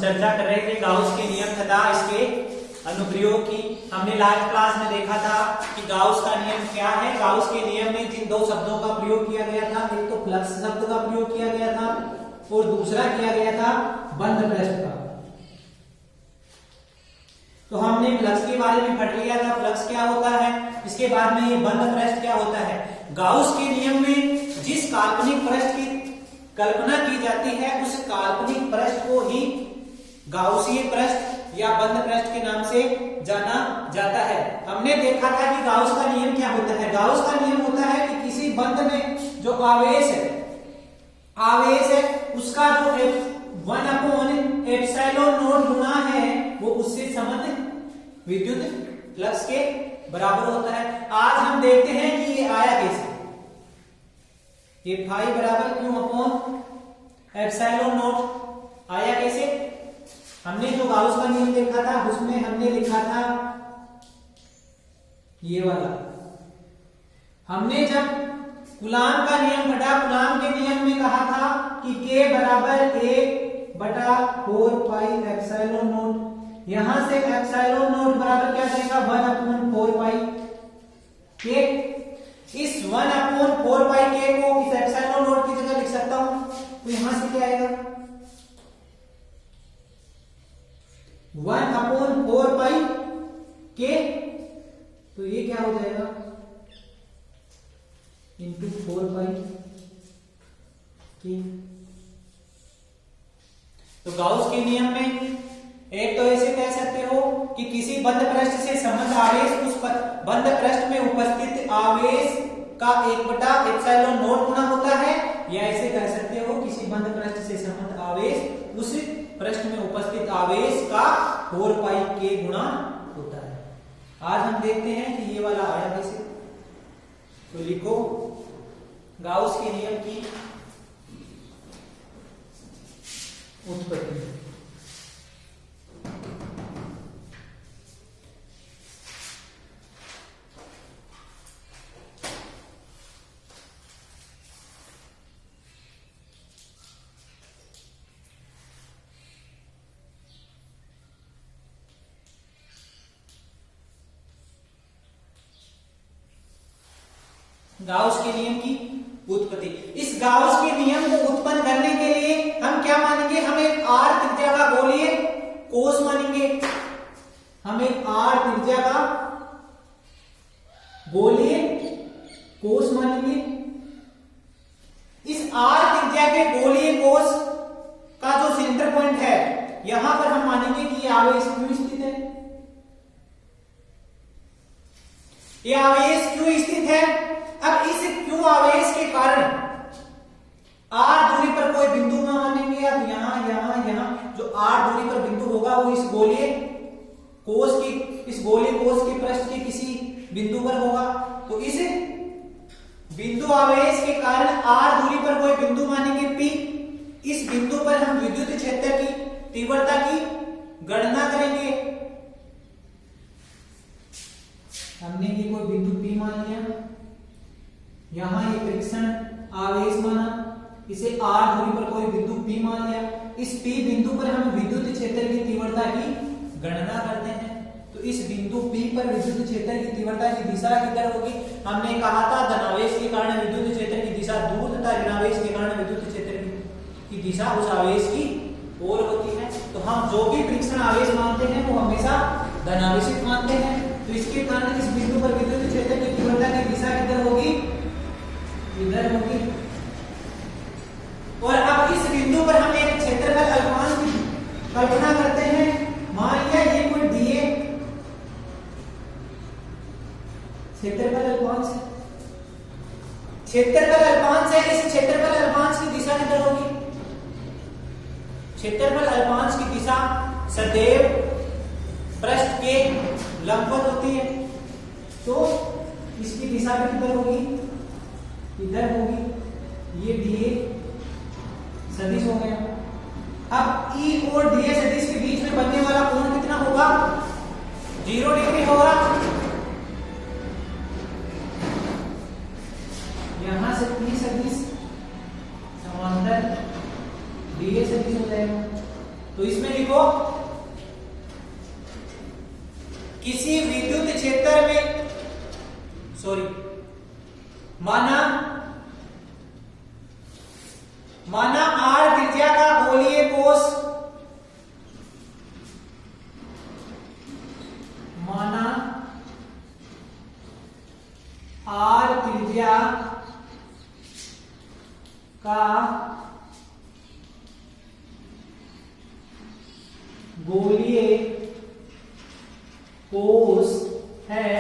चर्चा कर रहे थे गाउस के नियम तथा इसके अनुप्रयोग की। हमने लास्ट क्लास में देखा था कि गाउस का नियम क्या है। गाउस के नियम में जिन दो शब्दों का प्रयोग किया गया था, एक तो फ्लक्स शब्द का प्रयोग किया गया था और दूसरा किया गया था बंद पृष्ठ का। तो हमने फ्लक्स के बारे में पढ़ लिया था, फ्लक्स क्या होता है, इसके बाद में ये बंद पृष्ठ क्या होता है। गाउस के नियम में जिस काल्पनिक पृष्ठ की कल्पना की जाती है उस काल्पनिक पृष्ठ को ही गाउसीय पृष्ठ या बंद पृष्ठ के नाम से जाना जाता है। हमने देखा था कि गाउस का नियम क्या होता है। गाउस का नियम होता है कि किसी बंद में जो आवेश है उसका जो 1/ε0 गुना है वो उससे संबंधित विद्युत फ्लक्स के बराबर होता है। आज हम देखते हैं कि ये आया कैसे। ये फाई बराबर Q/ε0 आया कैसे। हमने जो गाउस का नियम देखा था उसमें हमने लिखा था ये वाला। हमने जब कूलाम का नियम पढ़ा, कूलाम के नियम में कहा था कि K बराबर 1/4πε0। यहां से ε0 बराबर क्या जाएगा 1/4π K। इस 1/4π K को इस ε0 की जगह लिख सकता हूं, तो यहां से क्या आएगा 1/4π K। तो ये क्या हो जाएगा इंटू 4π K। तो गाउस के नियम में एक तो ऐसे कह सकते हो कि किसी बंद पृष्ठ से संबद्ध आवेश उस बंद पृष्ठ में उपस्थित आवेश का 1/ε0 गुना होता है, या ऐसे कह सकते हो किसी बंद पृष्ठ से संबद्ध आवेश उस पृष्ठ में उपस्थित आवेश का 4π K गुना होता है। आज हम देखते हैं कि ये वाला आया कैसे। तो लिखो गाउस के नियम की उत्पत्ति। गाउस के नियम की उत्पत्ति। इस गाउस के नियम को उत्पन्न करने के लिए हम क्या मानेंगे, हम एक r त्रिज्या का गोलीय कोष मानेंगे। हम एक r त्रिज्या का गोलीय कोष मानेंगे। इस r त्रिज्या के गोलीय कोष का जो सेंटर पॉइंट है यहां पर हम मानेंगे कि ये आवेश क्यों स्थित है। ये आवेश क्यों स्थित है। अब इस क्यू आवेश के कारण r दूरी पर कोई बिंदु ना मानेंगे। अब यहां जो r दूरी पर बिंदु होगा वो इस गोलीय कोष के पृष्ठ के किसी बिंदु पर होगा। तो इस बिंदु आवेश के कारण r दूरी पर कोई बिंदु मानेंगे P। इस बिंदु पर हम विद्युत क्षेत्र की तीव्रता की गणना करेंगे। हमने ये कोई बिंदु P मान लिया, यहां ये परीक्षण आवेश माना, इसे r दूरी पर कोई बिंदु P मान लिया। इस P बिंदु पर हम विद्युत क्षेत्र की तीव्रता की गणना करते हैं। तो इस बिंदु P पर विद्युत क्षेत्र की तीव्रता की दिशा किधर होगी। हमने कहा था धनावेश के कारण विद्युत क्षेत्र की दिशा दूर तथा ऋणावेश के कारण विद्युत क्षेत्र की दिशा उस आवेश की ओर होती है। तो हम जो भी परीक्षण आवेश मानते हैं वो हमेशा धनावेशित मानते हैं। तो इसके कारण इस बिंदु पर विद्युत क्षेत्र की तीव्रता की दिशा किधर होगी, इधर होगी। और अब इस बिंदु पर हम एक क्षेत्रफल अल्पांश की कल्पना करते हैं। मान लिया ये कोई dA क्षेत्रफल अल्पांश है। क्षेत्रफल अल्पांश है, इस क्षेत्रफल अल्पांश की दिशा किधर होगी। क्षेत्रफल अल्पांश की दिशा सदैव पृष्ठ के लंबवत होती है। तो इसकी दिशा भी किधर होगी, इधर होगी। ये dA सदिश हो गया। अब E और dA सदिश के बीच में बनने वाला कोण कितना होगा, 0 डिग्री होगा। यहां से P सदिश समांतर dA सदिश हो जाएगा। तो इसमें लिखो किसी विद्युत क्षेत्र में माना आर त्रिज्या का गोलीय कोष, माना आर त्रिज्या का गोलीय कोष है,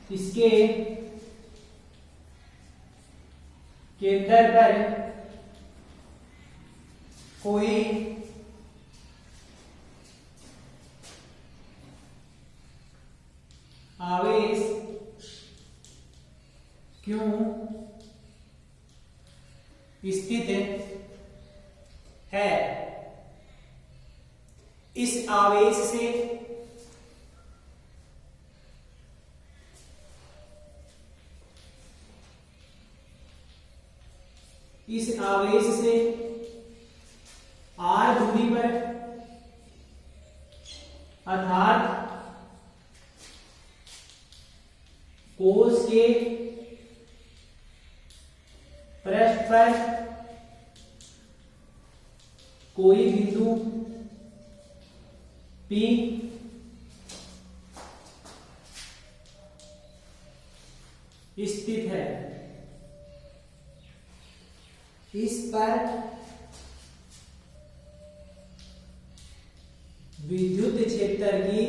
इसके केंद्र पर कोई आवेश क्यों स्थित है, इस आवेश से आर दूरी पर अर्थात कोष के पृष्ठ पर कोई बिंदु P स्थित है, इस पर विद्युत क्षेत्र की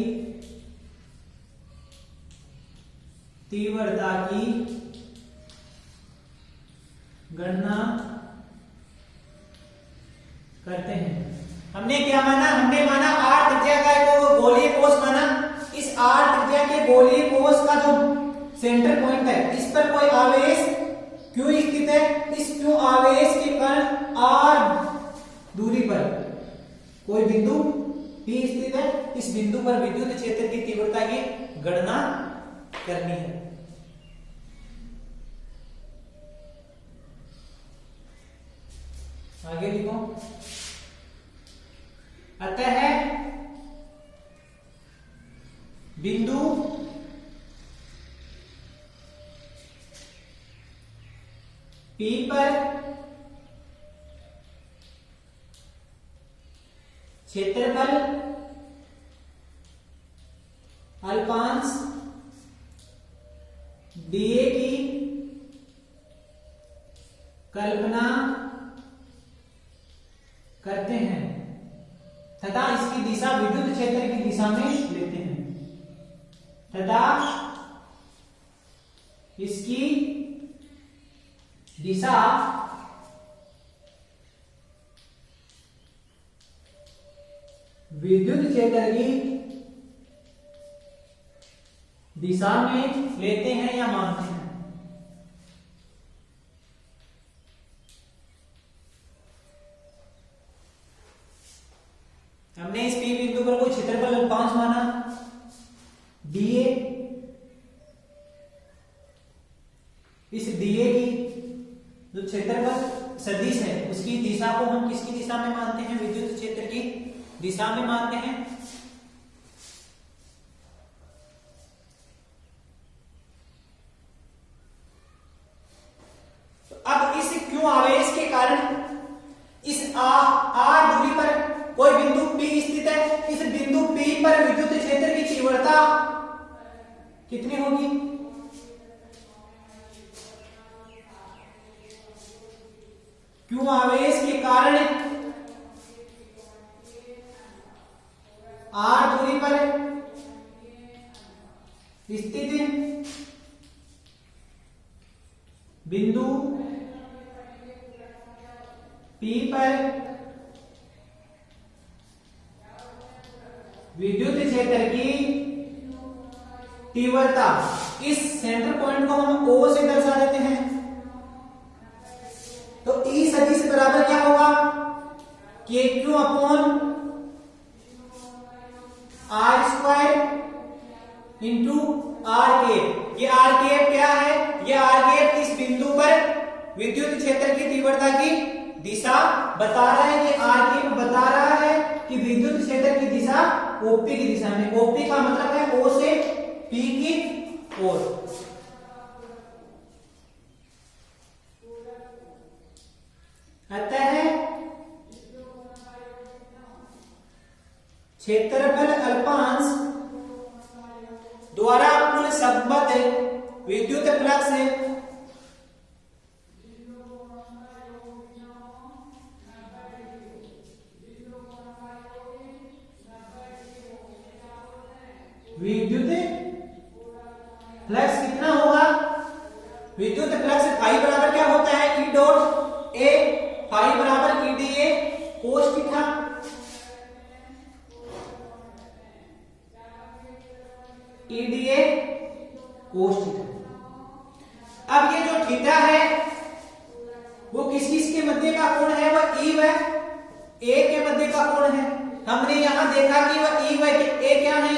तीव्रता की गणना करते हैं। हमने क्या माना? हमने माना आर त्रिज्या का एक गोलीय कोष माना। इस आर त्रिज्या के गोलीय कोष का जो सेंटर पॉइंट है, इस पर कोई आवेश क्यों स्थित है, इस क्यों आवेश के कण आर दूरी पर कोई बिंदु P स्थित है, इस बिंदु पर विद्युत क्षेत्र की तीव्रता की गणना करनी है। आगे लिखो। अतः बिंदु P पर क्षेत्रफल अल्पांश dA की कल्पना करते हैं तथा इसकी दिशा विद्युत क्षेत्र की दिशा में लेते हैं तथा इसकी दिशा विद्युत क्षेत्र की दिशा में लेते हैं या मानते हैं। हमने इस P बिंदु पर कोई क्षेत्रफल अल्पांश माना dA, इस dA की जो क्षेत्रफल सदिश है उसकी दिशा को हम किसकी दिशा में मानते हैं? विद्युत क्षेत्र की दिशा में मानते हैं। तो अब इस क्यों आवेश के कारण इस आर दूरी पर कोई बिंदु P स्थित है, इस बिंदु P पर विद्युत क्षेत्र की तीव्रता कितनी होगी? क्यों आवेश के कारण आर दूरी पर स्थित बिंदु P पर विद्युत क्षेत्र की तीव्रता, इस सेंटर पॉइंट को हम O से दर्शा देते हैं। तो E सदिश बराबर क्या होगा? KQ upon R square into R cap. ये आर केप क्या है? ये आर केप इस बिंदु पर विद्युत क्षेत्र की तीव्रता की दिशा बता रहा है। ये आर केप बता रहा है कि विद्युत क्षेत्र की दिशा ओपी की दिशा में। ओपी का मतलब है ओ से पी की ओर। अतः क्षेत्रफल अल्पांश द्वारा कुल संबद्ध विद्युत फ्लक्स कितना होगा? विद्युत फ्लक्स फाई बराबर क्या होता है? E dot A. फाई बराबर E D A cos theta. E D A cos theta. अब ये जो थीटा है वो किस किस के मध्य का कोण है? वह ई व ए के मध्य का कोण है। हमने यहां देखा कि वह ई व ए क्या है?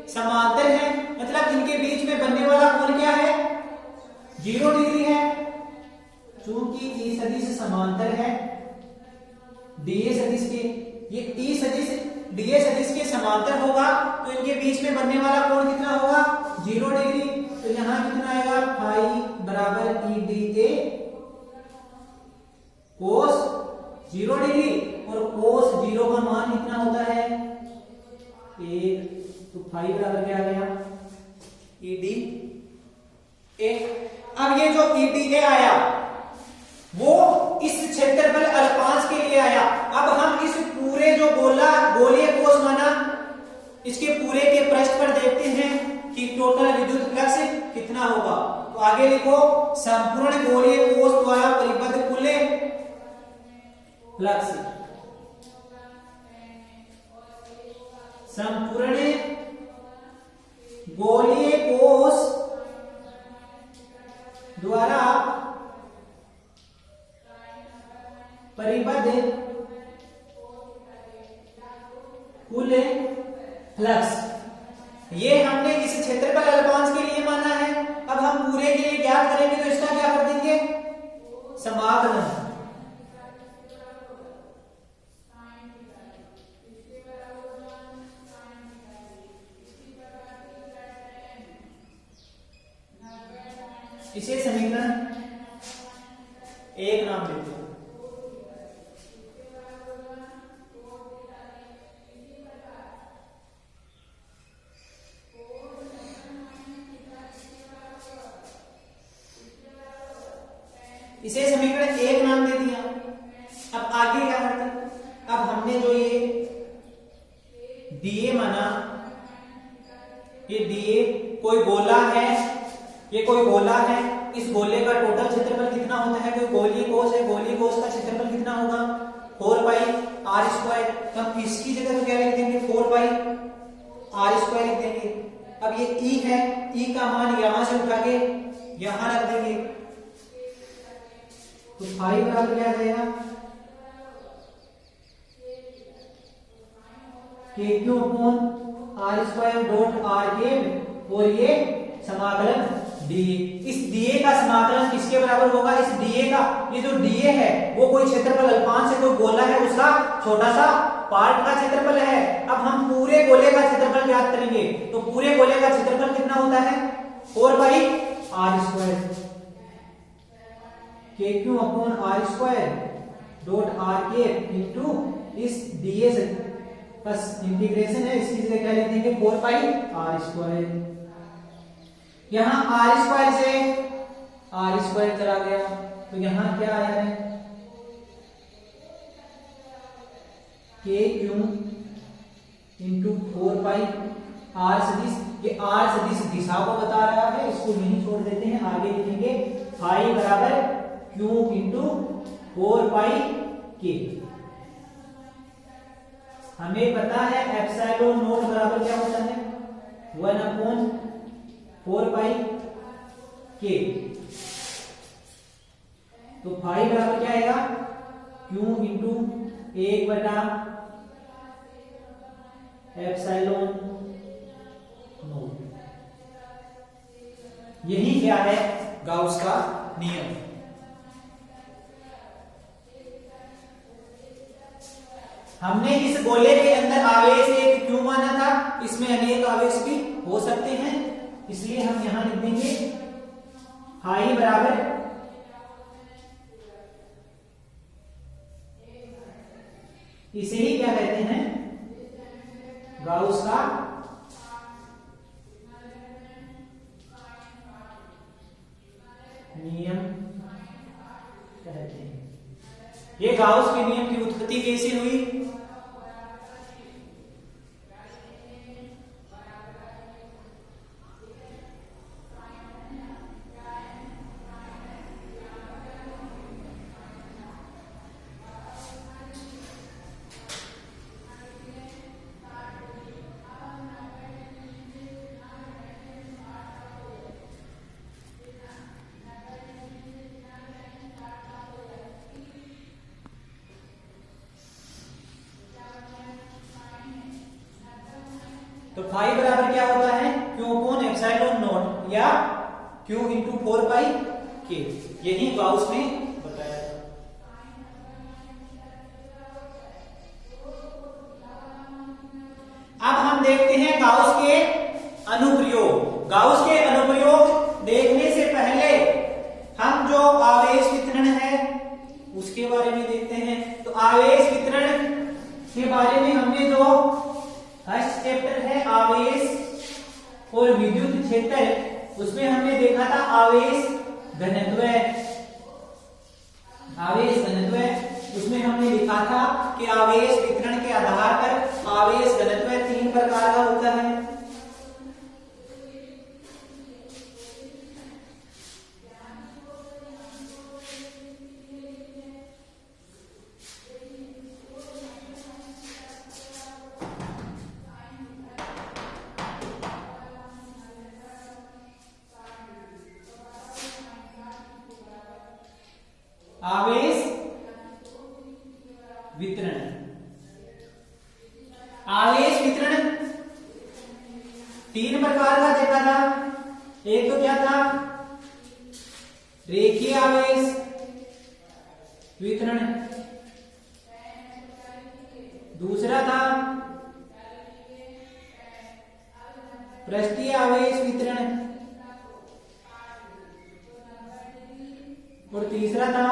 समांतर है। मतलब इनके बीच में बनने वाला कोण क्या है? 0 डिग्री है। चूंकि ई सदिश समांतर है डीए सदिश के, ये ई सदिश डीए सदिश के समांतर होगा तो इनके बीच में बनने वाला कोण कितना होगा? 0 डिग्री। तो यहां कितना आएगा? फाई बराबर E D A cos 0 degree. और कोस 0 का मान कितना होता है? 1। तो फाई बराबर क्या आ गया? E D A. अब ये जो ई डी ए आया वो इस क्षेत्रफल अल्पांश के लिए आया। अब हम इस पूरे जो गोलीय कोष माना इसके पूरे के पृष्ठ पर देखते हैं कि टोटल विद्युत फ्लक्स कितना होगा। तो आगे लिखो, संपूर्ण गोलीय कोष द्वारा परिबद्ध कुल फ्लक्स। संपूर्ण गोलीय कोष द्वारा परिबद्ध कुल फ्लक्स, ये हमने इस क्षेत्रफल अल्पांश के लिए माना है। अब हम पूरे के लिए ज्ञात करेंगे तो इसका क्या कर देंगे? समाकलन। इसे समीकरण 1 नाम देते हैं। इसे समीकरण 1 नाम दे दिया। अब आगे क्या करते हैं? अब हमने जो ये डीए माना, ये डीए कोई गोला है, ये कोई गोला है। इस गोले का टोटल क्षेत्रफल कितना होता है? कोई गोलीय कोष है, गोलीय कोष का क्षेत्रफल कितना होगा? 4 पाई आर स्क्वायर। तो हम इसकी जगह तो क्या लिख देंगे? 4 पाई आर स्क्वायर लिख देंगे। अब ये ई है, ई का मान यहां से उठा के यहां रख देंगे। तो फाई बराबर क्या आ जाएगा? K Q upon R square dot R K. और ये समाकलन डीए। इस डीए का समाकलन किसके बराबर होगा? इस डीए का, ये जो डीए है वो कोई क्षेत्रफल अल्पांश है, कोई गोला है, उसका छोटा सा पार्ट का क्षेत्रफल है। अब हम पूरे गोले का क्षेत्रफल ज्ञात करेंगे। तो पूरे गोले का क्षेत्रफल कितना होता है? 4 pi R square K Q upon R square dot R K into इस डीए से बस इंटीग्रेशन है, इसकी जगह क्या लिख देंगे? 4 पाई आर स्क्वायर। यहां आर स्क्वायर से आर स्क्वायर चला गया तो यहां क्या आया है? के क्यू इंटू 4 पाई आर सदिश। ये आर सदिश दिशा को बता रहा है, इसको यहीं छोड़ देते हैं। आगे लिखेंगे फाई बराबर क्यू इंटू 4 पाई के। हमें पता है एप्सिलॉन नॉट बराबर क्या होता है? 1 अपॉन 4 पाई के। तो फाई बराबर क्या आएगा? क्यू इंटू 1 बटा एप्सिलॉन नॉट। यही क्या है? गाउस का नियम। हमने इस गोले के अंदर आवेश एक क्यों माना था, इसमें अनेक आवेश भी हो सकते हैं, इसलिए हम यहां लिख देंगे I बराबर इसे ही क्या कहते हैं, गाउस का नियम कहते हैं। ये गाउस के नियम की उत्पत्ति कैसे हुई? तो फाई बराबर क्या होता है, क्यू अपॉन एप्सिलॉन नॉट या क्यू इंटू 4 पाई के, यही गाउस ने बताया था। अब हम देखते हैं गाउस के अनुप्रयोग। गाउस के अनुप्रयोग देखने से पहले हम जो आवेश वितरण है उसके बारे में देखते हैं। तो आवेश वितरण के बारे में हमने जो फर्स्ट चैप्टर है आवेश और विद्युत क्षेत्र, उसमें हमने देखा था आवेश घनत्व। आवेश घनत्व उसमें हमने लिखा था कि आवेश वितरण के आधार पर आवेश घनत्व 3 प्रकार का होता है। आवेश वितरण, आवेश वितरण 3 प्रकार का देखा था। एक तो क्या था, रेखीय आवेश वितरण, दूसरा था पृष्ठीय आवेश वितरण, और तीसरा था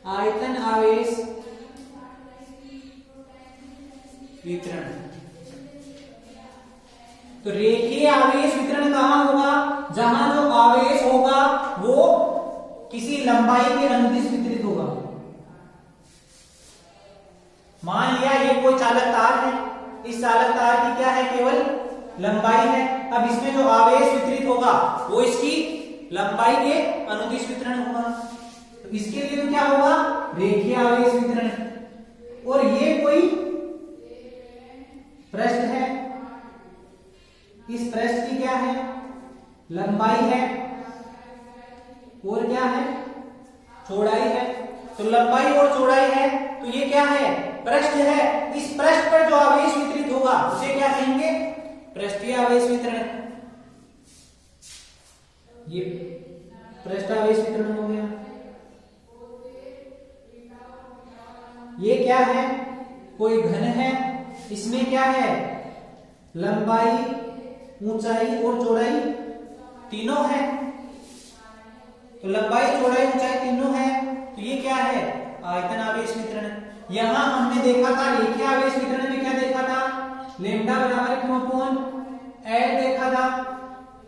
आयतन आवेश वितरण। तो रेखीय आवेश वितरण कहां होगा, जहां जो आवेश होगा वो किसी लंबाई के अनुदिश वितरित होगा। मान लिया ये कोई चालक तार है, इस चालक तार की क्या है, केवल लंबाई है। अब इसमें जो आवेश वितरित होगा वो इसकी लंबाई के अनुदिश वितरण होगा। तो इसके लिए तो क्या होगा, रेखीय आवेश वितरण। और ये कोई पृष्ठ है, इस पृष्ठ की क्या है, लंबाई है, और क्या है, चौड़ाई है। तो लंबाई और चौड़ाई है, तो ये क्या है, पृष्ठ है। इस पृष्ठ पर जो आवेश वितरित होगा उसे क्या कहेंगे, पृष्ठीय आवेश वितरण। ये पृष्ठ आवेश वितरण हो गया। ये क्या है, कोई घन है, इसमें क्या है, लंबाई, ऊंचाई और चौड़ाई तीनों है। तो लंबाई, चौड़ाई, ऊंचाई तीनों है, तो ये क्या है, आयतन आवेश वितरण। यहां हमने देखा था रेखीय आवेश वितरण में क्या देखा था, लैम्डा बराबर क्यू अपॉन एल देखा था।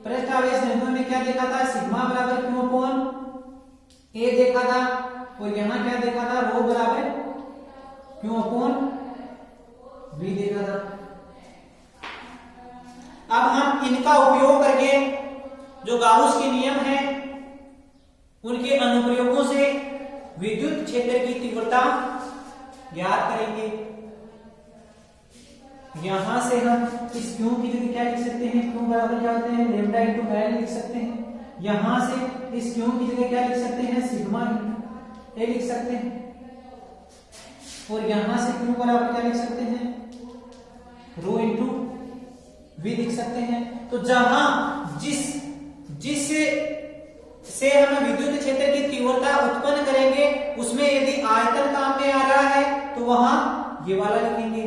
पृष्ठ आवेश घनत्व में क्या देखा था, सिग्मा बराबर क्यू अपॉन ए देखा था। और यहां क्या देखा था, रो बराबर क्यू अपॉन बी देखा था। अब हम इनका उपयोग करके जो गाउस के नियम है उनके अनुप्रयोगों से विद्युत क्षेत्र की तीव्रता ज्ञात करेंगे। यहां से हम इस क्यू की जगह क्या लिख सकते हैं, क्यू बराबर क्या होते हैं, लैम्डा इंटू एल लिख सकते हैं। यहां से इस क्यू की जगह क्या लिख सकते हैं, सिग्मा ए लिख सकते हैं। और यहां से क्यू बराबर क्या लिख सकते हैं, रो इंटू वी लिख सकते हैं। तो जहां जिस से हम विद्युत क्षेत्र की तीव्रता उत्पन्न करेंगे, उसमें यदि आयतन काम में आ रहा है तो वहां ये वाला लिखेंगे।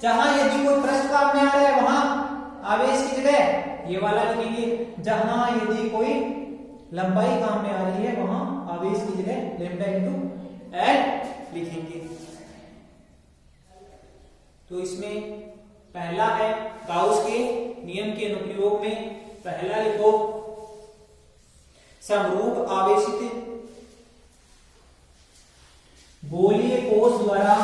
जहां यदि कोई पृष्ठ काम में आ रहा है वहां आवेश की जगह ये वाला लिखेंगे। जहां यदि कोई लंबाई काम में आ रही है वहां आवेश की जगह लैम्डा इंटू एल लिखेंगे। तो इसमें पहला है गाउस के नियम के अनुप्रयोग में, पहला लिखो समरूप आवेशित गोलीय कोश द्वारा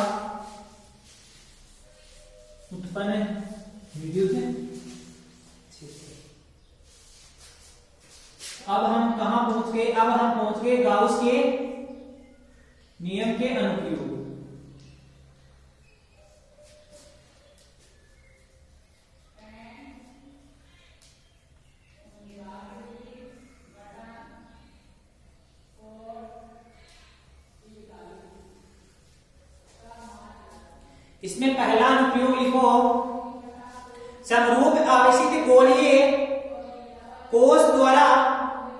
उत्पन्न विद्युत क्षेत्र। अब हम कहां पहुंच गए? अब हम पहुंच गए गाउस के नियम के अनुप्रयोग। इसमें पहला अनुप्रयोग लिखो समरूप आवेशित गोलीय कोश द्वारा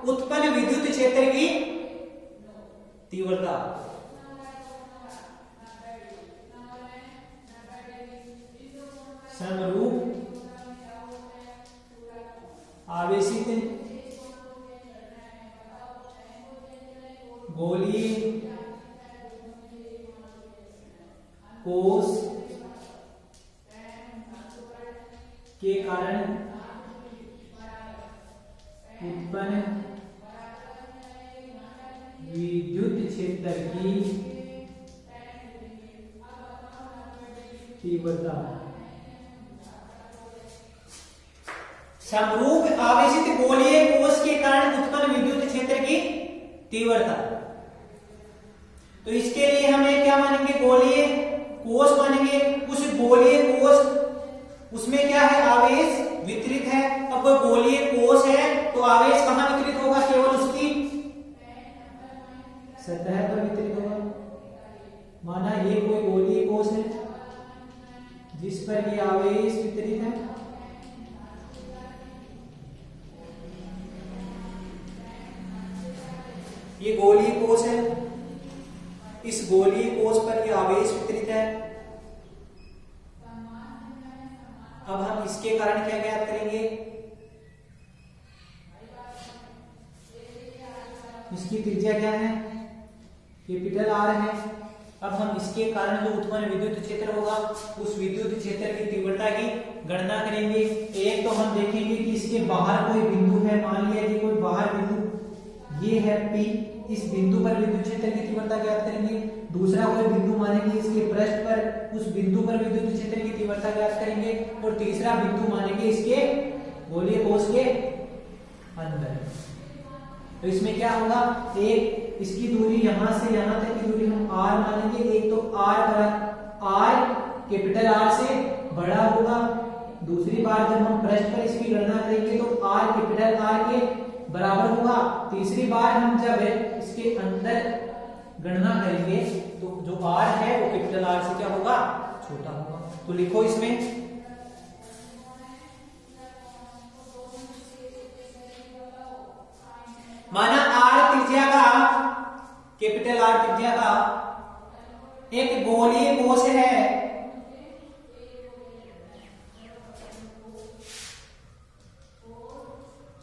उत्पन्न विद्युत क्षेत्र की तीव्रता। समरूप आवेशित गोलीय कोश के कारण उत्पन्न विद्युत क्षेत्र की तीव्रता। समरूप आवेशित गोलीय कोश के कारण उत्पन्न विद्युत क्षेत्र की तीव्रता। तो इसके लिए हमें क्या मानेंगे? गोलीय कोश मानेंगे। उस गोलीय कोश उसमें क्या है? आवेश वितरित है। अब कोई गोलीय कोश है तो आवेश कहां वितरित होगा? केवल उसकी सतह पर वितरित होगा। माना ये कोई गोलीय कोश है जिस पर ये आवेश वितरित है, ये गोलीय कोश है, इस गोलीय कोश पर ये आवेश वितरित है। अब हम इसके कारण क्या ज्ञात करेंगे? इसकी त्रिज्या क्या है? कैपिटल आर है। अब हम इसके कारण जो उत्पन्न विद्युत क्षेत्र होगा उस विद्युत क्षेत्र की तीव्रता की गणना करेंगे। एक तो हम देखेंगे कि इसके बाहर कोई बिंदु है, मान लिया कि कोई बाहर बिंदु ये है P, इस बिंदु पर विद्युत क्षेत्र की तीव्रता ज्ञात करेंगे। दूसरा कोई बिंदु मानेंगे इसके पृष्ठ पर, उस बिंदु पर विद्युत क्षेत्र की तीव्रता ज्ञात करेंगे। और तीसरा बिंदु मानेंगे इसके गोलीय कोश के अंदर। तो इसमें क्या होगा? एक इसकी दूरी यहां से यहां तक की दूरी हम r मानेंगे। एक तो r कैपिटल R से बड़ा होगा। दूसरी बार जब हम पृष्ठ पर इसकी गणना करेंगे तो r कैपिटल R के बराबर होगा। तीसरी बार हम जब इसके अंदर गणना करेंगे तो जो r है वो कैपिटल R से क्या होगा? छोटा होगा। तो लिखो इसमें माना R त्रिज्या का, कैपिटल R त्रिज्या का एक गोलीय कोश है।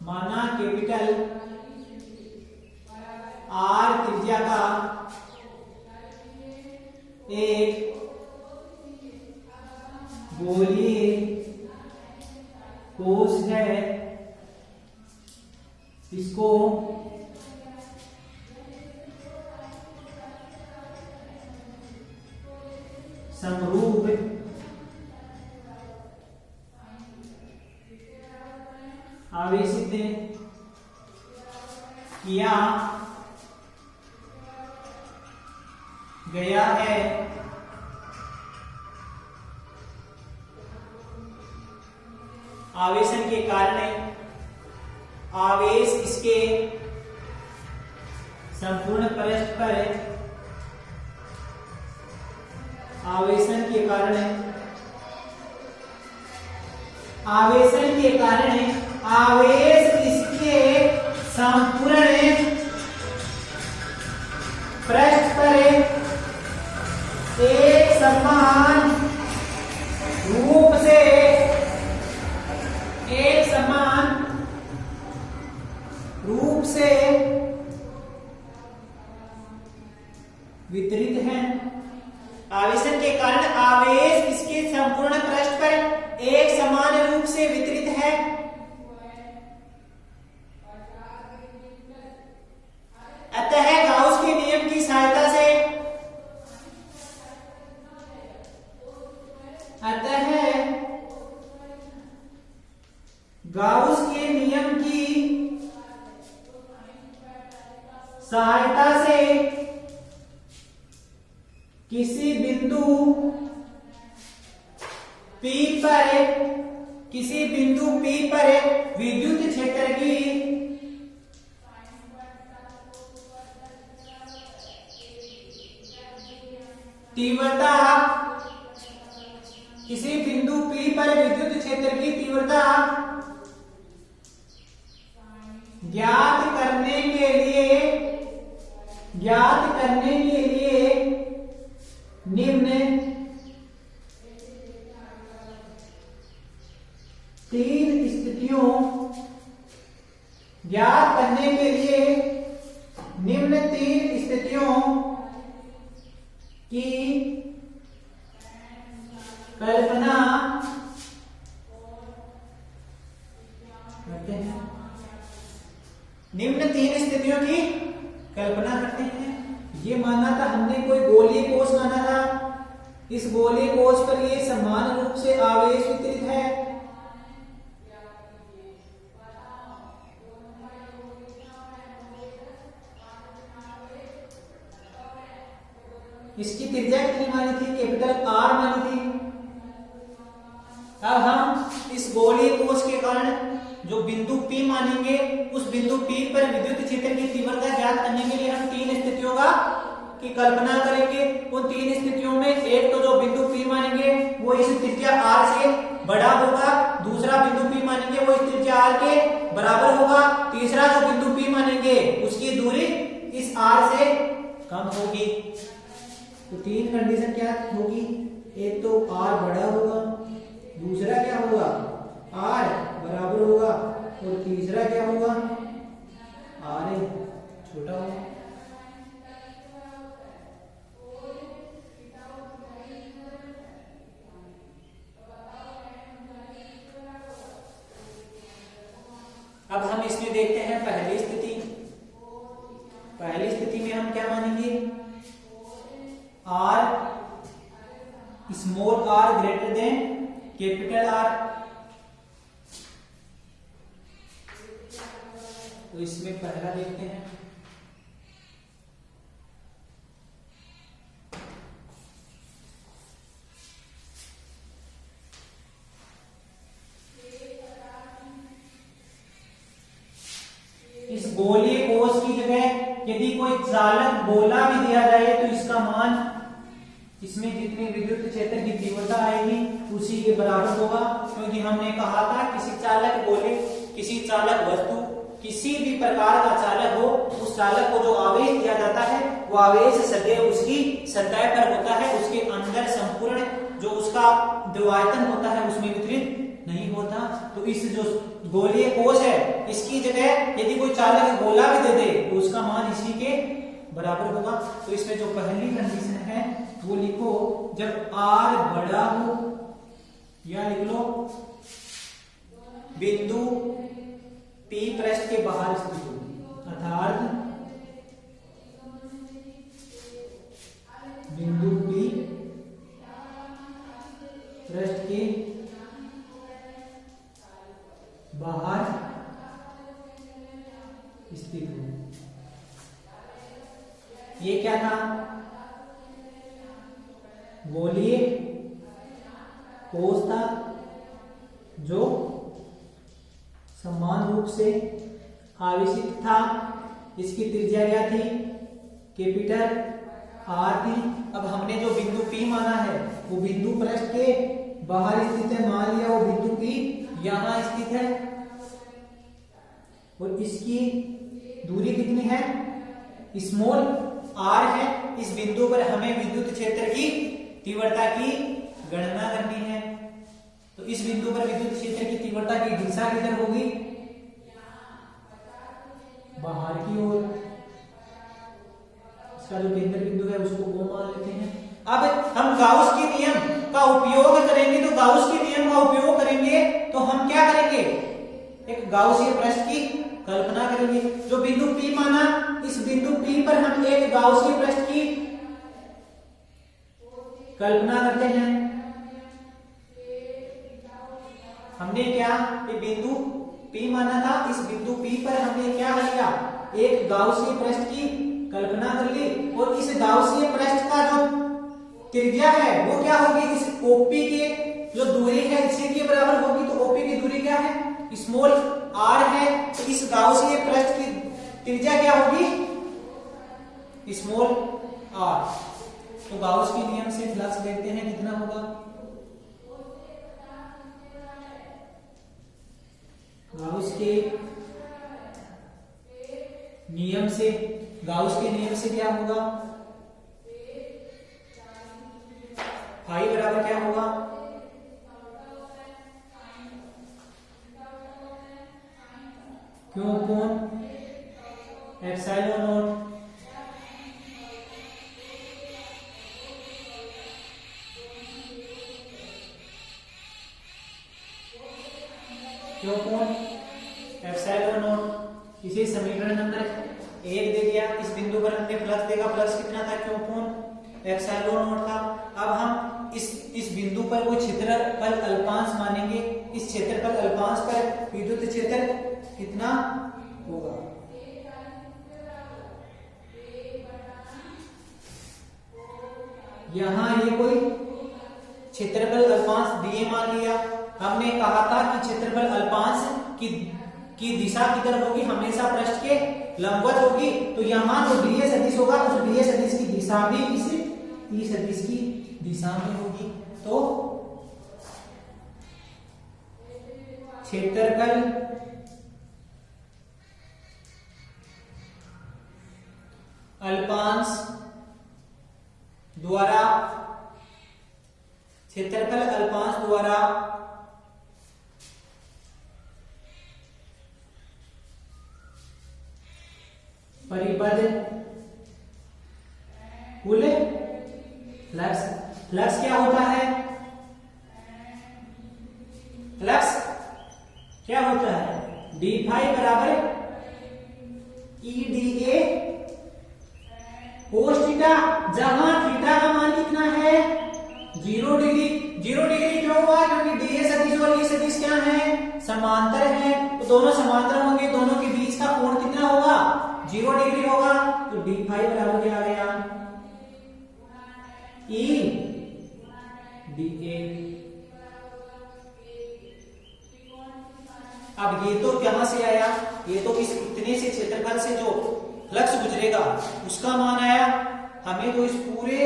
माना कैपिटल R त्रिज्या का एक गोलीय कोश है। इसको समरूप आवेशित किया गया है। आवेशन के कारण आवेश इसके संपूर्ण पृष्ठ पर आवेशन के कारण आवेश इसके संपूर्ण पृष्ठ पर एक समान रूप से वितरित है। आवेशन के कारण आवेश इसके संपूर्ण पृष्ठ पर एक समान रूप से वितरित है। अतः गाउस के नियम की सहायता से गाउस के नियम की सहायता से किसी बिंदु P पर विद्युत क्षेत्र की तीव्रता, किसी बिंदु P पर विद्युत क्षेत्र की तीव्रता ज्ञात करने के लिए निम्न तीन स्थितियों की कल्पना करते हैं। निम्न तीन स्थितियों की कल्पना करते हैं। ये माना था हमने, कोई गोलीय कोश माना था। इस गोलीय कोश पर ये समान रूप से आवेश वितरित है। इसकी त्रिज्या कितनी मानी थी? कैपिटल आर मानी थी। अब हम इस गोलीय कोश के कारण जो बिंदु P मानेंगे, उस बिंदु P पर विद्युत क्षेत्र की तीव्रता ज्ञात करने के लिए हम तीन स्थितियों की कल्पना करेंगे। उन तीन स्थितियों में एक तो जो बिंदु P मानेंगे वो इस त्रिज्या r से बड़ा होगा, दूसरा बिंदु P मानेंगे वो इस त्रिज्या r के बराबर होगा, तीसरा जो बिंदु P मानेंगे उसकी दूरी इस r से कम होगी। तो तीन कंडीशन क्या होगी? एक तो r बड़ा होगा, दूसरा क्या होगा? r बराबर होगा, और तीसरा क्या होगा? r छोटा होगा। अब हम इसमें देखते हैं पहली स्थिति। पहली स्थिति में हम क्या मानेंगे? r small r greater than capital R। तो इसमें पहला देखते हैं। इस गोलीय कोश की जगह यदि कोई चालक गोला भी दिया जाए तो इसका मान, इसमें जितनी विद्युत क्षेत्र की तीव्रता आएगी उसी के बराबर होगा। क्योंकि हमने कहा था किसी चालक गोले, किसी चालक वस्तु, किसी भी प्रकार का चालक हो, उस चालक को जो आवेश दिया जाता है वो आवेश सदैव उसकी सतह पर होता है, उसके अंदर संपूर्ण जो उसका द्रव्यमान होता है उसमें वितरित नहीं होता। तो इस जो गोलीय कोश है इसकी जगह यदि कोई चालक गोला भी दे दे तो उसका मान इसी के बराबर होगा। तो इसमें जो पहली कंडीशन है वो लिखो, जब r बड़ा हो, या लिख लो बिंदु P पृष्ठ के बाहर स्थित हो, अर्थात बिंदु P पृष्ठ के बाहर स्थित हो। ये क्या था? गोलीय कोश था जो समान रूप से आवेशित था। इसकी त्रिज्या क्या थी? कैपिटल R थी। अब हमने जो बिंदु P माना है वो बिंदु पृष्ठ के बाहर स्थित है। मान लिया वो बिंदु P यहां स्थित है और इसकी दूरी कितनी है, स्मॉल r है। इस बिंदु पर हमें विद्युत क्षेत्र की तीव्रता की गणना करनी है। तो इस बिंदु पर विद्युत क्षेत्र की तीव्रता की दिशा किधर होगी, बाहर की ओर। इसका जो केंद्र बिंदु है उसको वो मान लेते हैं। अब हम गाउस के नियम का उपयोग करेंगे। तो गाउस के नियम का उपयोग करेंगे तो हम क्या करेंगे, एक गाउसीय पृष्ठ की कल्पना करेंगे। जो बिंदु P माना, इस बिंदु P पर हम एक गाउसीय पृष्ठ की कल्पना करते हैं। हमने क्या, ये बिंदु P माना था, इस बिंदु P पर हमने क्या किया, एक गाउसीय पृष्ठ की कल्पना कर ली। और इस गाउसीय पृष्ठ का जो त्रिज्या है वो क्या होगी, इस OP के जो दूरी है इसी के बराबर होगी। तो OP की दूरी क्या है, स्मॉल r है। तो इस गाउसीय पृष्ठ की त्रिज्या क्या होगी, स्मॉल r। तो गाउस के नियम से फ्लक्स देखते हैं कितना होगा। गाउस के नियम से, गाउस के नियम से क्या होगा, फाई बराबर क्या होगा, क्यों कोण एप्सिलॉन नॉट क्यों कोण एप्सिलॉन नॉट। इसे समीकरण नंबर 1 दे दिया। इस बिंदु पर हमने फ्लक्स देखा, फ्लक्स कितना था, क्यों कोण एप्सिलॉन नॉट था। अब हम इस बिंदु पर वो क्षेत्रफल अल्पांश मानेंगे। इस क्षेत्रफल अल्पांश पर विद्युत क्षेत्र कितना होगा, यहां ये कोई क्षेत्रफल अल्पांश दिए मान लिया। हमने कहा था कि क्षेत्रफल अल्पांश की दिशा किधर होगी, हमेशा पृष्ठ के लंबवत होगी। तो यहां जो डी सदिश होगा उस डी सदिश की दिशा भी इस ई सदिश की दिशा में होगी। तो क्षेत्रफल अल्पांश द्वारा, क्षेत्रफल अल्पांश द्वारा परिबद्ध कुल फ्लक्स। फ्लक्स क्या होता है, फ्लक्स क्या होता है, डी फाई बराबर E D A cos theta, जहां थीटा का मान कितना है 0 डिग्री। 0 डिग्री क्यों हुआ, क्योंकि डी सदिश और ई सदिश क्या है, समांतर है। तो दोनों समांतर होंगे, दोनों के बीच का कोण कितना होगा, 0 डिग्री होगा। तो डी फाई बराबर क्या आ गया, ई डी ए। अब ये तो कहां से आया, ये तो इस इतने से क्षेत्रफल से जो फ्लक्स गुजरेगा उसका मान आया। हमें तो इस पूरे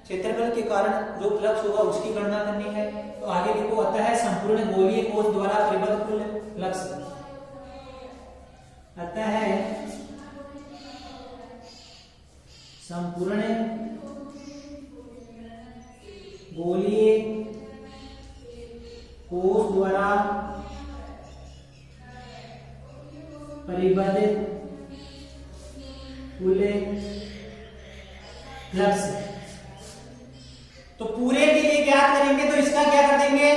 क्षेत्रफल के कारण जो फ्लक्स होगा उसकी गणना करनी है। तो आगे देखो आता है संपूर्ण गोलीय कोश द्वारा परिबद्ध कुल फ्लक्स। आता है संपूर्ण गोलीय कोश द्वारा परिबद्ध कुल फ्लक्स। तो पूरे के लिए ज्ञात करेंगे तो इसका क्या कर देंगे,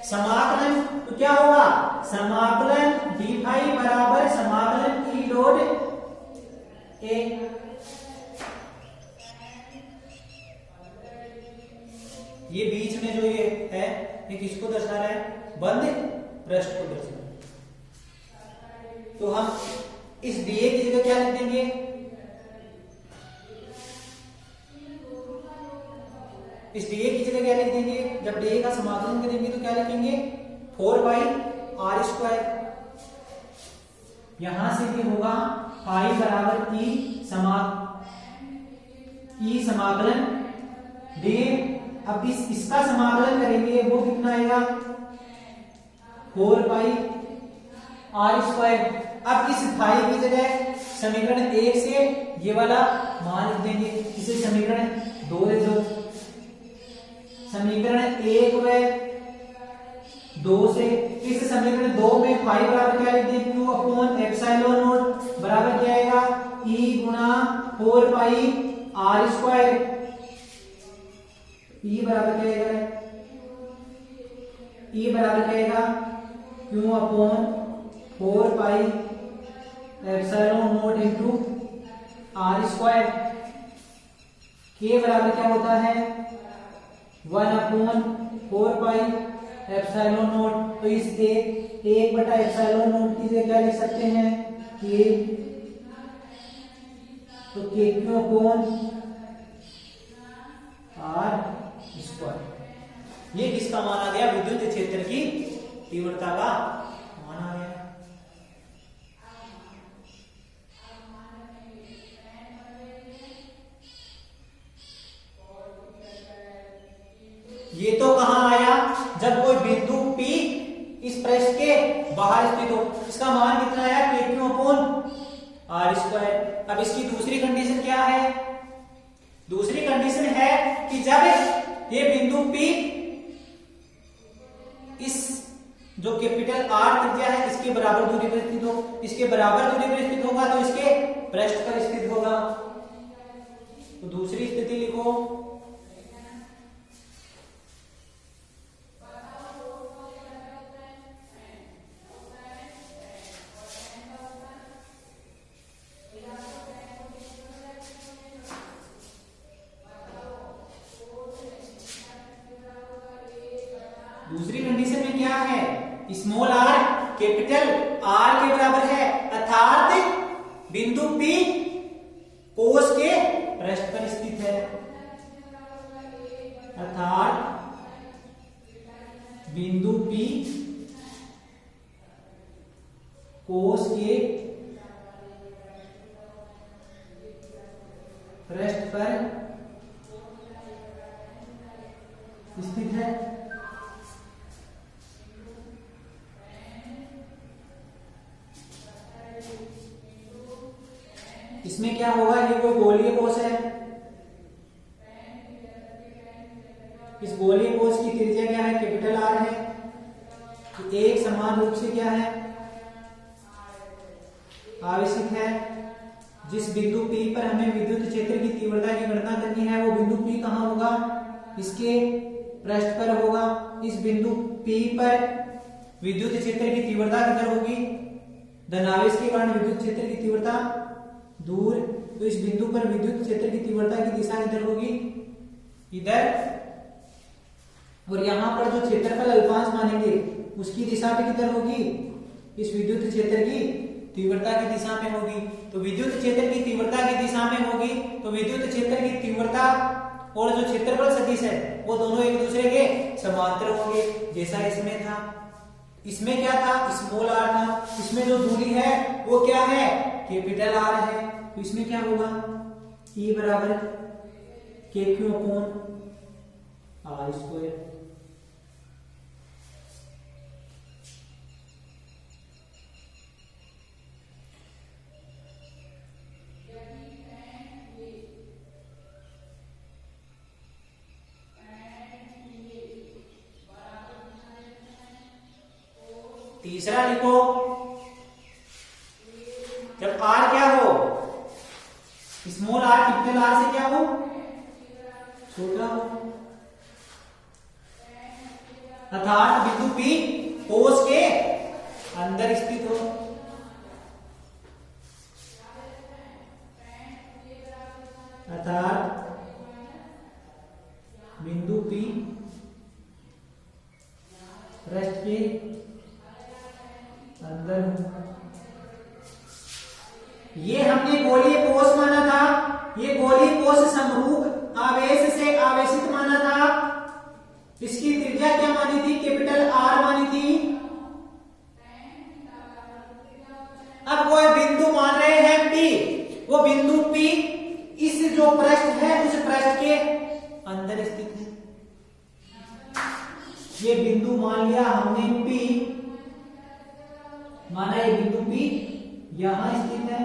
समाकलन। तो क्या होगा, समाकलन डी फाई बराबर समाकलन ई डॉट ए। ये बीच में जो ये है ये किसको दर्शा रहा है, बंद पृष्ठ को दर्शा रहा है। तो हम इस डीए की जगह क्या लिख देंगे, इस डीए की जगह क्या लिख देंगे, जब डीए का समाकलन करेंगे तो क्या लिखेंगे 4/r²। यहां से भी होगा फाई बराबर ई समाकलन डी। अब इसका समाकलन करेंगे वो कितना आएगा 4/r²। अब इस फाई की जगह समीकरण 1 से ये वाला मान लिख देंगे, इसे समीकरण 2 लिख दो। समीकरण 1 व 2 से इस समीकरण 2 में फाई बराबर क्या लिख दें, क्यू अपॉन एप्सिलॉन नॉट बराबर क्या आएगा, ई गुना 4 पाई आर स्क्वायर। ई बराबर क्या आएगा, ई बराबर क्या आएगा, Q upon 4 pi epsilon not into R square. के बराबर क्या होता है, 1 अपॉन 4 पाई एप्सिलॉन नॉट। तो इस एक बटा एप्सिलॉन नॉट की जगह क्या लिख सकते हैं, के। तो के क्यू अपॉन आर स्क्वायर। ये किसका मान आ गया, विद्युत क्षेत्र की तीव्रता का मान आ गया। ये तो कहां आया, जब कोई बिंदु P इस पृष्ठ के बाहर स्थित हो। इसका मान कितना आया, के क्यू अपॉन आर स्क्वायर। अब इसकी दूसरी कंडीशन क्या है, दूसरी कंडीशन है कि जब ये बिंदु P इस जो कैपिटल आर त्रिज्या है इसके बराबर दूरी पर स्थित हो, इसके बराबर दूरी पर स्थित होगा तो इसके पृष्ठ पर स्थित होगा। तो दूसरी स्थिति लिखो, दूसरी कंडीशन में क्या है, स्मॉल आर कैपिटल आर के बराबर है, अर्थात बिंदु P कोस के पृष्ठ पर स्थित है, अर्थात बिंदु P कोस के पृष्ठ पर स्थित है। इसमें क्या होगा, ये कोई गोलीय कोश है, इस गोलीय कोश की त्रिज्या क्या है, कैपिटल आर है। तो एक समान रूप से क्या है, आवश्यक है। जिस बिंदु P पर हमें विद्युत क्षेत्र की तीव्रता की गणना करनी है, वो बिंदु P कहां होगा, इसके पृष्ठ पर होगा। इस बिंदु P पर विद्युत क्षेत्र की तीव्रता किधर होगी, धनावेश के कारण विद्युत क्षेत्र की तीव्रता दूर। तो इस बिंदु पर विद्युत क्षेत्र की तीव्रता की दिशा इधर होगी, इधर। और यहां पर जो क्षेत्रफल अल्पांश मानेंगे उसकी दिशा भी किधर होगी, इस विद्युत क्षेत्र की तीव्रता की दिशा में होगी। तो विद्युत क्षेत्र की तीव्रता की दिशा में होगी, तो विद्युत क्षेत्र की तीव्रता और जो क्षेत्रफल सदिश है वो दोनों एक दूसरे के समांतर होंगे, जैसा इसमें था। इसमें क्या था, स्मॉल आर था, इसमें जो दूरी है वो क्या है, कैपिटल आर है। तो इसमें क्या होगा, ई बराबर के क्यू अपॉन आर स्क्वायर। तीसरा लिखो, जब आर क्या हो, स्मॉल आर कैपिटल आर से क्या हो, छोटा हो, अर्थात बिंदु P कोश के अंदर स्थित हो। अर्थात बिंदु P पृष्ठ के अंदर हो। ये हमने गोलीय कोश माना था, ये गोलीय कोश समरूप आवेश से आवेशित माना था। इसकी त्रिज्या क्या मानी थी, कैपिटल आर मानी थी। अब कोई बिंदु मान रहे हैं P, वो बिंदु P इस जो पृष्ठ है उस पृष्ठ के अंदर स्थित है। ये बिंदु मान लिया हमने P, माना ये बिंदु P यहां स्थित है।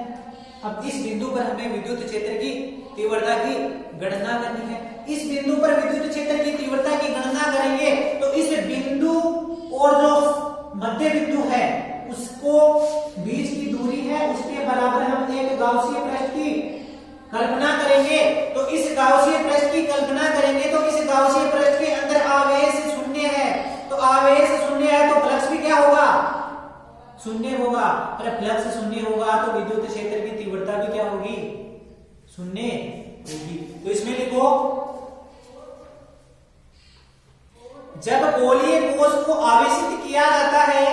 अब इस बिंदु पर हमें विद्युत क्षेत्र की तीव्रता की गणना करनी है। इस बिंदु पर विद्युत क्षेत्र की तीव्रता की गणना करेंगे तो इस बिंदु और जो मध्य बिंदु है उसको बीच की दूरी है उसके बराबर हम एक गाउसीय पृष्ठ की कल्पना करेंगे। तो इस गाउसीय पृष्ठ की कल्पना करेंगे तो इस गाउसीय पृष्ठ के अंदर आवेश शून्य है। तो आवेश शून्य है तो फ्लक्स भी क्या होगा, शून्य होगा। अरे फ्लक्स शून्य होगा तो विद्युत क्षेत्र की तीव्रता भी क्या होगी, शून्य होगी। तो इसमें लिखो, जब गोलीय कोश को आवेशित किया जाता है,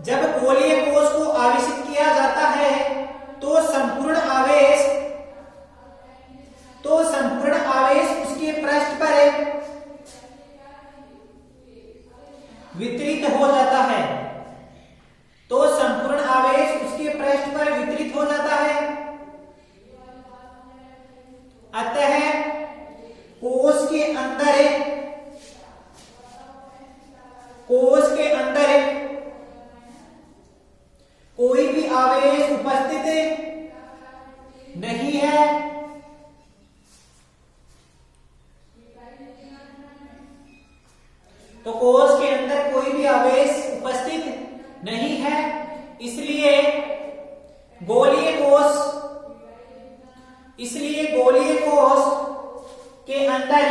जब गोलीय कोश को आवेशित किया जाता है तो संपूर्ण आवेश उसके पृष्ठ पर वितरित हो जाता है। तो संपूर्ण आवेश उसके पृष्ठ पर वितरित हो जाता है। अतः कोश के अंदर कोई भी आवेश उपस्थित नहीं है। तो कोश के अंदर कोई भी आवेश उपस्थित नहीं है, इसलिए गोलीय कोश के अंदर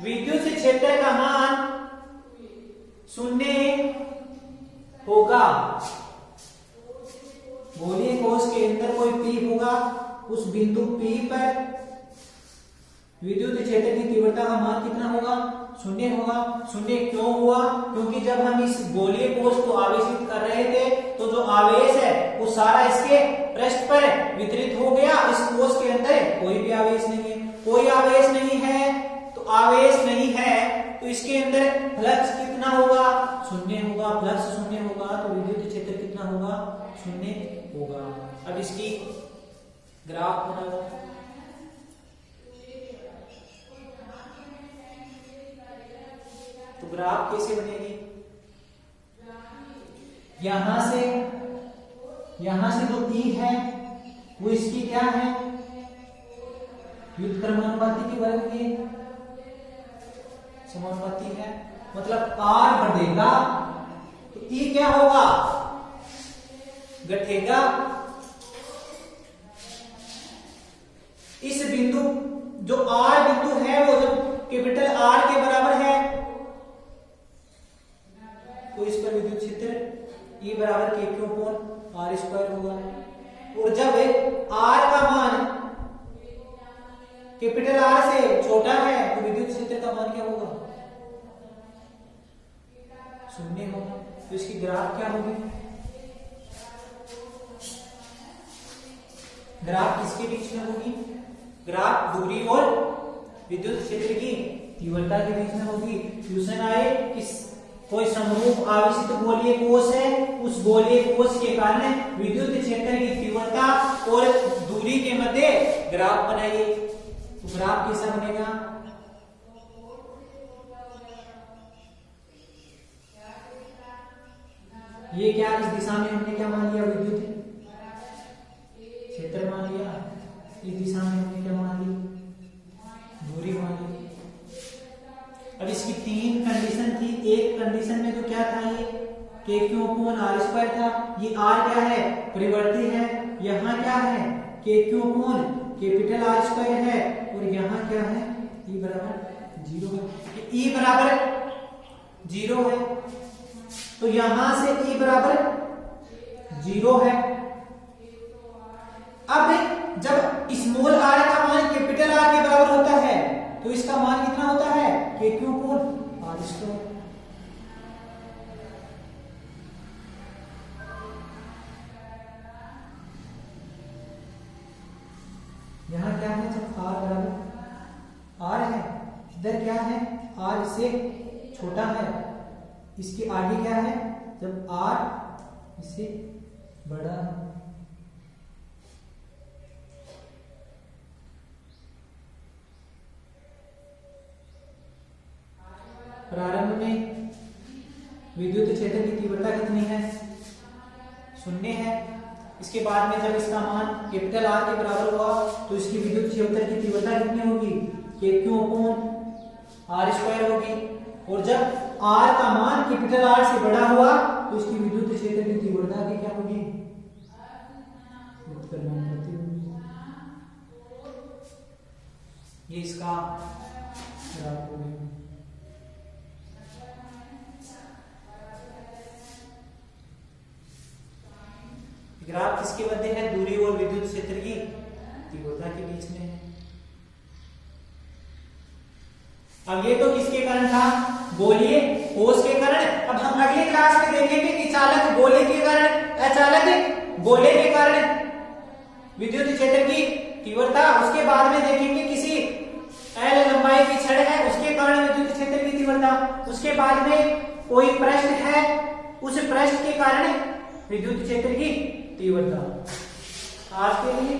विद्युत क्षेत्र का मान शून्य होगा। गोलीय कोश के अंदर कोई P होगा, उस बिंदु P पर विद्युत क्षेत्र की तीव्रता का मान कितना होगा, शून्य होगा। शून्य क्यों हुआ, क्योंकि जब हम इस गोलीय कोश को आवेशित कर रहे थे तो जो आवेश है वो सारा इसके पृष्ठ पर वितरित हो गया। इस कोश के अंदर कोई भी आवेश नहीं है। कोई आवेश नहीं है तो आवेश नहीं है तो इसके अंदर फ्लक्स कितना होगा, शून्य होगा। फ्लक्स शून्य होगा तो विद्युत क्षेत्र कितना होगा, शून्य होगा। अब इसकी ग्राफ बनाओ। तो ग्राफ कैसे बनेगी, यहां से जो E है वो इसकी क्या है, व्युत्क्रमानुपाती की वर्ग की समानुपाती है। मतलब R बढ़ेगा तो E क्या होगा, घटेगा। इस बिंदु जो R बिंदु है वो जब कैपिटल R के बराबर है तो इस पर विद्युत क्षेत्र E बराबर K Q upon R square होगा। और जब R का मान कैपिटल R से छोटा है तो विद्युत क्षेत्र का मान क्या होगा, शून्य होगा। तो इसकी ग्राफ क्या होगी, ग्राफ किसके बीच में होगी, ग्राफ दूरी और विद्युत क्षेत्र की तीव्रता के बीच में होगी। ट्यूशन आए कि कोई समरूप आवेशित गोलीय कोश है, उस गोलीय कोश के कारण विद्युत क्षेत्र की तीव्रता और दूरी के मध्य ग्राफ बनाइए। तो ग्राफ कैसा बनेगा, ये क्या, इस दिशा में हमने क्या मान लिया, विद्युत क्षेत्र मान लिया। इस दिशा में हमने क्या मान ली, दूरी मान ली। अब इसकी तीन कंडीशन थी। एक कंडीशन में तो क्या था, ये K Q upon R square था। ये R क्या है, परिवर्ती है। यहाँ क्या है, K Q upon capital R square है। और यहाँ क्या है, E बराबर 0 है। E बराबर 0 है तो यहां से E बराबर 0 है। अब जब स्मॉल r का मान कैपिटल R के बराबर होता है तो इसका मान कितना होता है, K Q upon R square. यहां क्या है, जब R बराबर R है, इधर क्या है, R इससे छोटा है, इसके आगे क्या है, जब R इससे बड़ा है। प्रारंभ में विद्युत क्षेत्र की तीव्रता कितनी है, 0 है। इसके बाद में जब इसका मान कैपिटल आर के बराबर हुआ तो इसकी विद्युत क्षेत्र की तीव्रता कितनी होगी, Q अपॉन आर स्क्वायर होगी। और जब आर का मान कैपिटल आर से बड़ा हुआ तो इसकी विद्युत क्षेत्र की तीव्रता की क्या होगी, ये इसका ग्राफ होगा। ग्राफ किसके मध्य है, दूरी और विद्युत क्षेत्र की तीव्रता के बीच में है। अब ये तो किसके कारण था, गोलीय ठोस के कारण। अब हम अगली क्लास में देखेंगे कि चालक गोले के कारण, अचालक गोले के कारण विद्युत क्षेत्र की तीव्रता। उसके बाद में देखेंगे किसी एल लंबाई की छड़ है उसके कारण विद्युत क्षेत्र की तीव्रता। उसके बाद में कोई पृष्ठ है, उस पृष्ठ के कारण विद्युत क्षेत्र की तीव्रता। आज के लिए